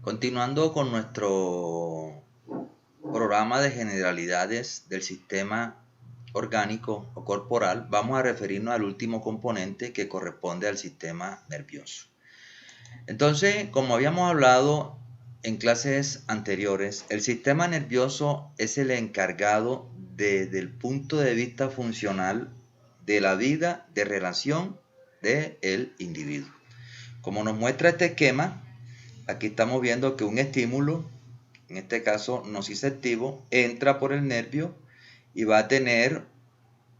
Continuando con nuestro programa de generalidades del sistema orgánico o corporal, vamos a referirnos al último componente que corresponde al sistema nervioso. Entonces, como habíamos hablado en clases anteriores, el sistema nervioso es el encargado desde el punto de vista funcional de la vida de relación del individuo. Como nos muestra este esquema, aquí estamos viendo que un estímulo, en este caso nociceptivo, entra por el nervio y va a tener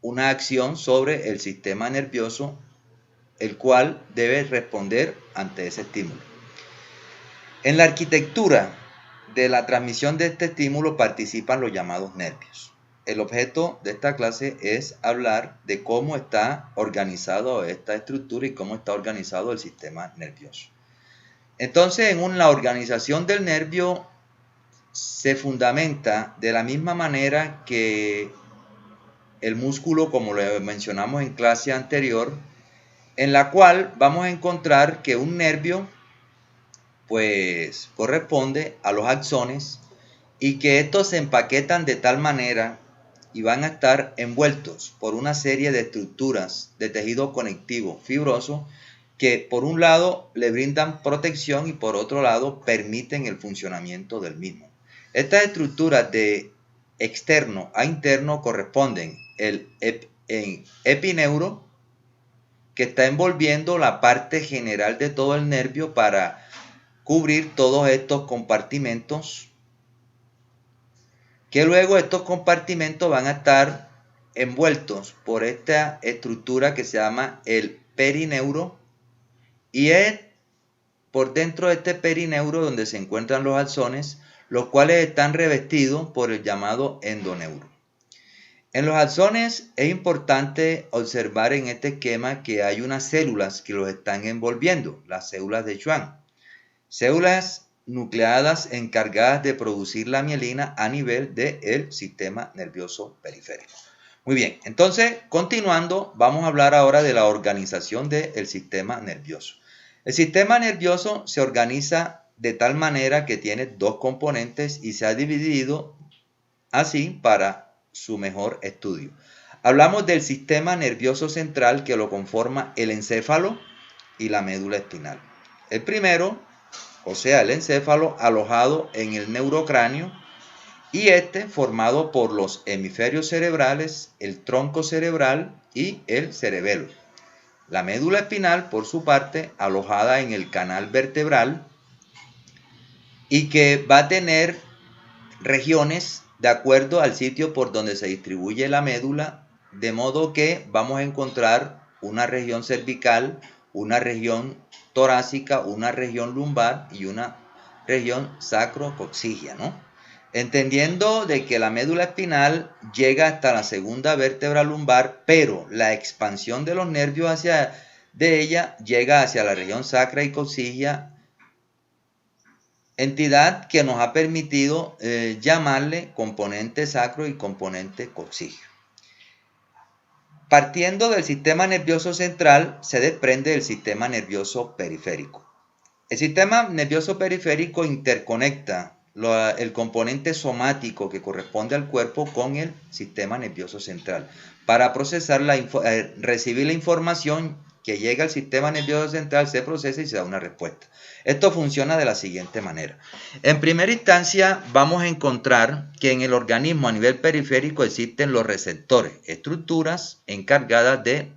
una acción sobre el sistema nervioso, el cual debe responder ante ese estímulo. En la arquitectura de la transmisión de este estímulo participan los llamados nervios. El objeto de esta clase es hablar de cómo está organizado esta estructura y cómo está organizado el sistema nervioso. Entonces, la organización del nervio se fundamenta de la misma manera que el músculo, como lo mencionamos en clase anterior, en la cual vamos a encontrar que un nervio pues corresponde a los axones y que estos se empaquetan de tal manera y van a estar envueltos por una serie de estructuras de tejido conectivo fibroso que por un lado le brindan protección y por otro lado permiten el funcionamiento del mismo. Estas estructuras de externo a interno corresponden el epineuro, que está envolviendo la parte general de todo el nervio para cubrir todos estos compartimentos, que luego estos compartimentos van a estar envueltos por esta estructura que se llama el perineuro, y es por dentro de este perineuro donde se encuentran los axones, los cuales están revestidos por el llamado endoneuro. En los axones es importante observar en este esquema que hay unas células que los están envolviendo, las células de Schwann. Células nucleadas encargadas de producir la mielina a nivel del sistema nervioso periférico. Muy bien, entonces continuando, vamos a hablar ahora de la organización del sistema nervioso. El sistema nervioso se organiza de tal manera que tiene dos componentes y se ha dividido así para su mejor estudio. Hablamos del sistema nervioso central, que lo conforma el encéfalo y la médula espinal. El primero, o sea, el encéfalo, alojado en el neurocráneo, y este formado por los hemisferios cerebrales, el tronco cerebral y el cerebelo. La médula espinal, por su parte, alojada en el canal vertebral y que va a tener regiones de acuerdo al sitio por donde se distribuye la médula, de modo que vamos a encontrar una región cervical, una región torácica, una región lumbar y una región sacrocoxígea, ¿no? Entendiendo de que la médula espinal llega hasta la segunda vértebra lumbar, pero la expansión de los nervios de ella llega hacia la región sacra y coxígea, entidad que nos ha permitido llamarle componente sacro y componente coxígeo. Partiendo del sistema nervioso central, se desprende el sistema nervioso periférico. El sistema nervioso periférico interconecta el componente somático que corresponde al cuerpo con el sistema nervioso central para procesar recibir la información que llega al sistema nervioso central, se procesa y se da una respuesta. Esto funciona de la siguiente manera. En primera instancia, vamos a encontrar que en el organismo a nivel periférico existen los receptores, estructuras encargadas de,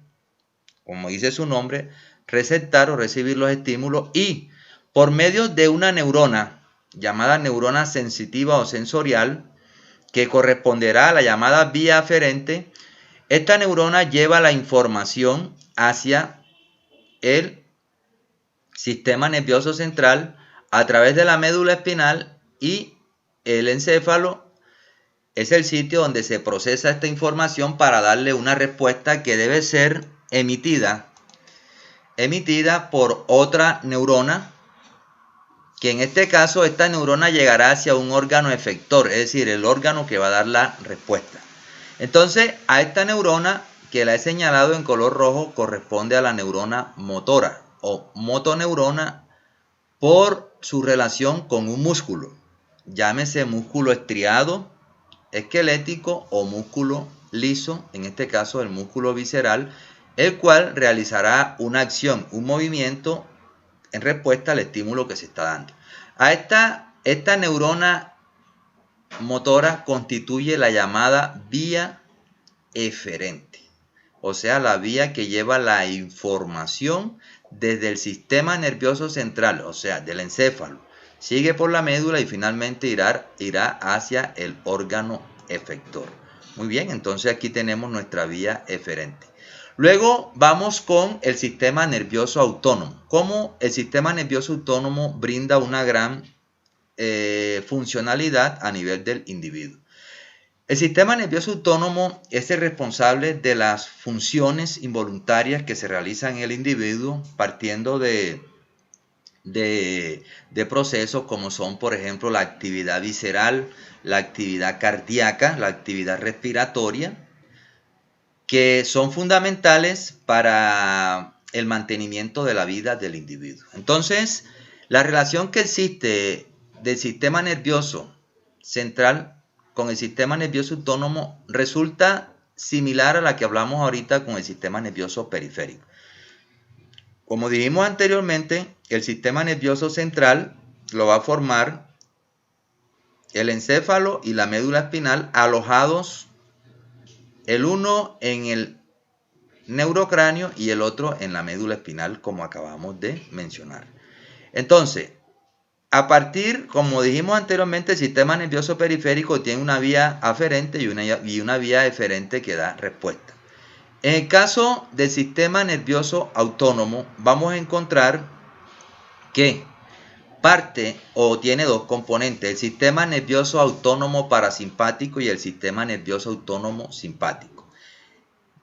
como dice su nombre, receptar o recibir los estímulos, y por medio de una neurona llamada neurona sensitiva o sensorial, que corresponderá a la llamada vía aferente, esta neurona lleva la información hacia el sistema nervioso central a través de la médula espinal, y el encéfalo es el sitio donde se procesa esta información para darle una respuesta que debe ser emitida por otra neurona, que en este caso esta neurona llegará hacia un órgano efector, es decir, el órgano que va a dar la respuesta. Entonces, a esta neurona, que la he señalado en color rojo, corresponde a la neurona motora o motoneurona, por su relación con un músculo, llámese músculo estriado, esquelético o músculo liso, en este caso el músculo visceral, el cual realizará una acción, un movimiento en respuesta al estímulo que se está dando. A esta neurona motora constituye la llamada vía eferente, o sea, la vía que lleva la información desde el sistema nervioso central, o sea, del encéfalo, sigue por la médula y finalmente irá hacia el órgano efector. Muy bien, entonces aquí tenemos nuestra vía eferente. Luego vamos con el sistema nervioso autónomo. Cómo el sistema nervioso autónomo brinda una gran funcionalidad a nivel del individuo. El sistema nervioso autónomo es el responsable de las funciones involuntarias que se realizan en el individuo, partiendo de procesos como son, por ejemplo, la actividad visceral, la actividad cardíaca, la actividad respiratoria, que son fundamentales para el mantenimiento de la vida del individuo. Entonces, la relación que existe del sistema nervioso central con el sistema nervioso autónomo resulta similar a la que hablamos ahorita con el sistema nervioso periférico. Como dijimos anteriormente, el sistema nervioso central lo va a formar el encéfalo y la médula espinal, alojados el uno en el neurocráneo y el otro en la médula espinal, como acabamos de mencionar. Entonces, a partir, como dijimos anteriormente, el sistema nervioso periférico tiene una vía aferente y una vía eferente que da respuesta. En el caso del sistema nervioso autónomo, vamos a encontrar que parte o tiene dos componentes: el sistema nervioso autónomo parasimpático y el sistema nervioso autónomo simpático.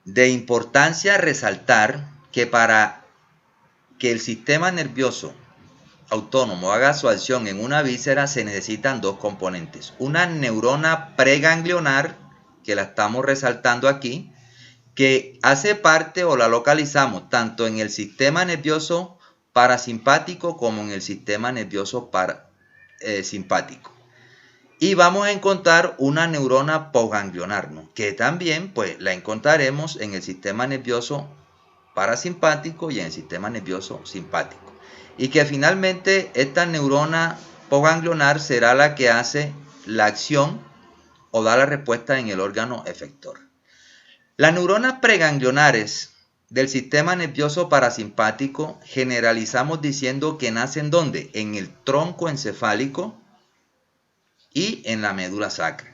De importancia resaltar que para que el sistema nervioso autónomo haga su acción en una víscera se necesitan dos componentes: una neurona preganglionar, que la estamos resaltando aquí, que hace parte o la localizamos tanto en el sistema nervioso parasimpático como en el sistema nervioso simpático. Y vamos a encontrar una neurona postganglionar, ¿no?, que también pues la encontraremos en el sistema nervioso parasimpático y en el sistema nervioso simpático. Y que finalmente esta neurona postganglionar será la que hace la acción o da la respuesta en el órgano efector. Las neuronas preganglionares del sistema nervioso parasimpático generalizamos diciendo que nacen ¿dónde? En el tronco encefálico y en la médula sacra,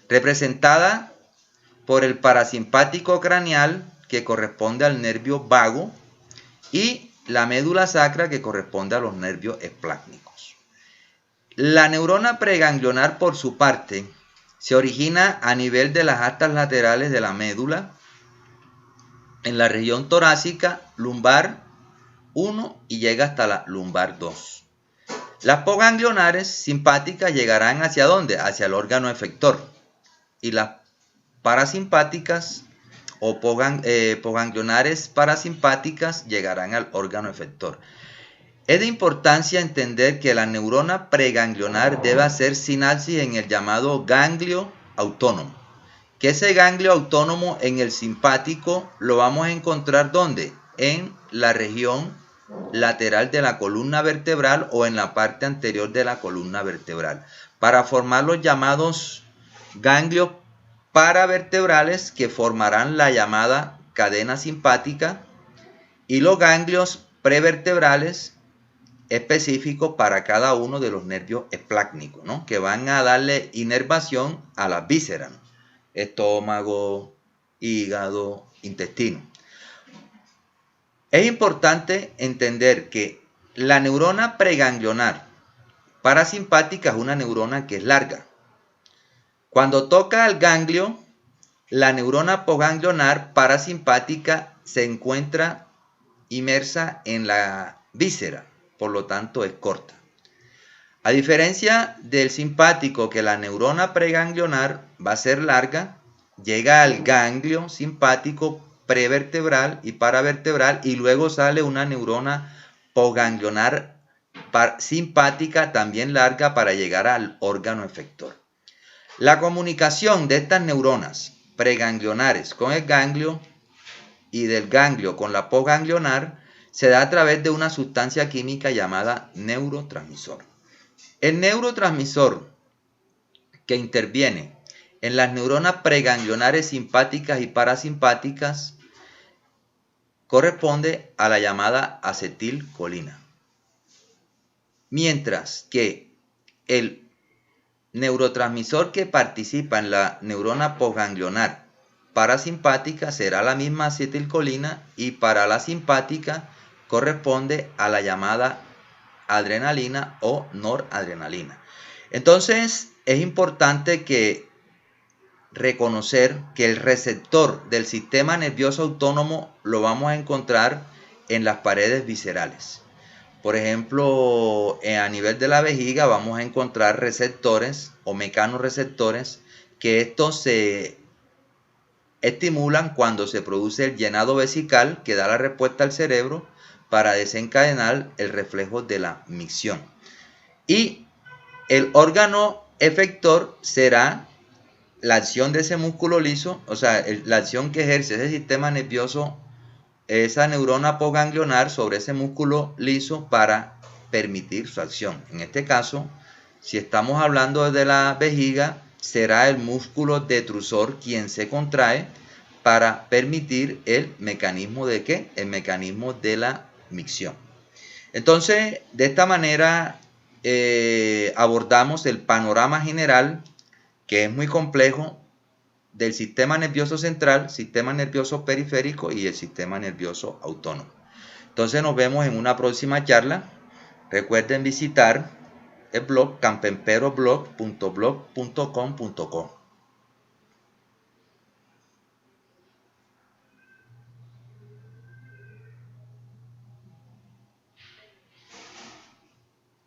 representada por el parasimpático craneal, que corresponde al nervio vago, y la médula sacra, que corresponde a los nervios esplácnicos. La neurona preganglionar, por su parte, se origina a nivel de las astas laterales de la médula, en la región torácica lumbar 1 y llega hasta la lumbar 2. Las postganglionares simpáticas llegarán ¿hacia dónde? Hacia el órgano efector. Y las parasimpáticas o postganglionares parasimpáticas llegarán al órgano efector. Es de importancia entender que la neurona preganglionar debe hacer sinapsis en el llamado ganglio autónomo. Que ese ganglio autónomo en el simpático lo vamos a encontrar ¿dónde? En la región lateral de la columna vertebral o en la parte anterior de la columna vertebral, para formar los llamados ganglios paravertebrales, que formarán la llamada cadena simpática, y los ganglios prevertebrales específicos para cada uno de los nervios esplácnicos, ¿no?, que van a darle inervación a las vísceras, ¿no?, estómago, hígado, intestino. Es importante entender que la neurona preganglionar parasimpática es una neurona que es larga. Cuando toca al ganglio, la neurona postganglionar parasimpática se encuentra inmersa en la víscera, por lo tanto es corta. A diferencia del simpático, que la neurona preganglionar va a ser larga, llega al ganglio simpático prevertebral y paravertebral y luego sale una neurona postganglionar simpática también larga para llegar al órgano efector. La comunicación de estas neuronas preganglionares con el ganglio y del ganglio con la postganglionar se da a través de una sustancia química llamada neurotransmisor. El neurotransmisor que interviene en las neuronas preganglionares simpáticas y parasimpáticas corresponde a la llamada acetilcolina. Mientras que el neurotransmisor que participa en la neurona postganglionar parasimpática será la misma acetilcolina y para la simpática corresponde a la llamada adrenalina o noradrenalina. Entonces es importante reconocer que el receptor del sistema nervioso autónomo lo vamos a encontrar en las paredes viscerales. Por ejemplo, a nivel de la vejiga vamos a encontrar receptores o mecanorreceptores que estos se estimulan cuando se produce el llenado vesical que da la respuesta al cerebro para desencadenar el reflejo de la micción. Y el órgano efector será la acción de ese músculo liso, o sea, la acción que ejerce ese sistema nervioso, esa neurona postganglionar sobre ese músculo liso para permitir su acción. En este caso, si estamos hablando de la vejiga, será el músculo detrusor quien se contrae para permitir el mecanismo de ¿qué? El mecanismo de la micción. Entonces, de esta manera abordamos el panorama general, que es muy complejo, del sistema nervioso central, sistema nervioso periférico y el sistema nervioso autónomo. Entonces nos vemos en una próxima charla. Recuerden visitar el blog campemperoblog.blog.com.co.